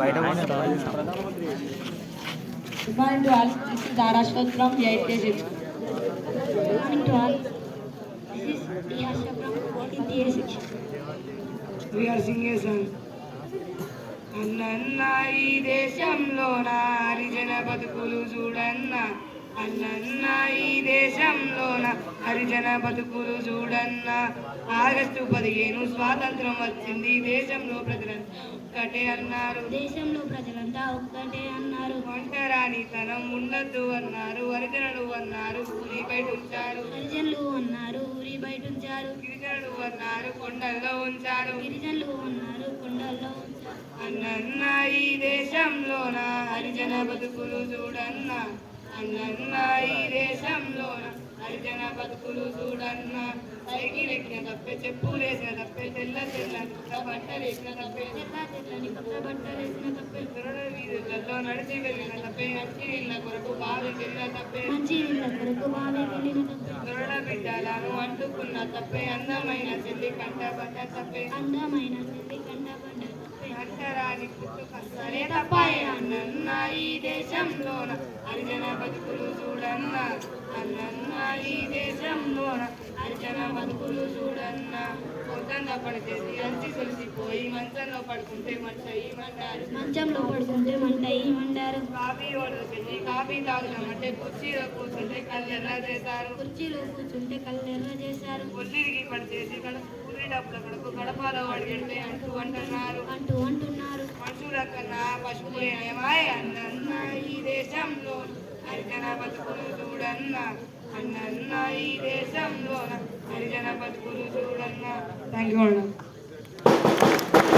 Good morning to all. This is Arashwat from 8th School. Good morning to all. This is Dihasha from 14th year section. We are singing a song. అన్నన్న ఈ దేశంలోన హరిజన బతుకులు చూడన్న అన్నన్న ఈ దేశంలోన హరిజన బతుకులు చూడన్న August 15 స్వాతంత్రం వచ్చింది దేశంలో ప్రజలంతా ఒక్కటే అన్నారు ఒంటరానితనం ఉండద్దు అన్నారు హరిజనులు అన్నారు ఊరి బయట ఉంచారు గిరిజనులు అన్నారు కొండల్లో ఉంచారు అన్నన్న ఈ దేశంలోన హరిజన బతుకులు చూడన్న అన్నన్న ఈ దేశంలోన హరిజన బతుకులు చూడన్న సైకిల్ ఎక్కిన తప్పే చెప్పులేసిన తప్పే తెల్ల బట్టలేసిన తప్పే వీధులలో నడిచి వెళ్ళిన తప్పే మంచి ఇళ్ళ కొరకు బావి వెళ్ళిన తప్పే దొరడ బిడ్డలను అంటుకున్న తప్పే అందమైన చెల్లి కంటబడ్డ తప్పే అంటరాని పుట్టుకసరే తప్పాయ అన్నన్న ఈ దేశంలోన హరిజన బతుకులు చూడన్న అన్నన్న ఈ దేశంలోన హరిజన బతుకులు చూడన్న పొద్దున్న పడిచేసి అంచి సులిసిపోయి మంచంలో పడుకుంటే మంట ఇయ్యమంటారు కాఫీ ఓడలు పెట్టి కాఫీ తాగుదామంటే కుర్చీలో కూర్చుంటే కళ్ళెర్ర చేశారు ఒళ్ళిరిగి పడిచేసి డబ్బుల కడుపు గడపాలో అడిగితే అంటూ అంటున్నారు మనుషుల కన్నా పశువులేమాయ అన్నన్న ఈ దేశంలో హరిజన బతుకులు చూడన్న అన్నన్న ఈ దేశంలో హరిజన బతుకులు చూడన్న థ్యాంక్ యూ.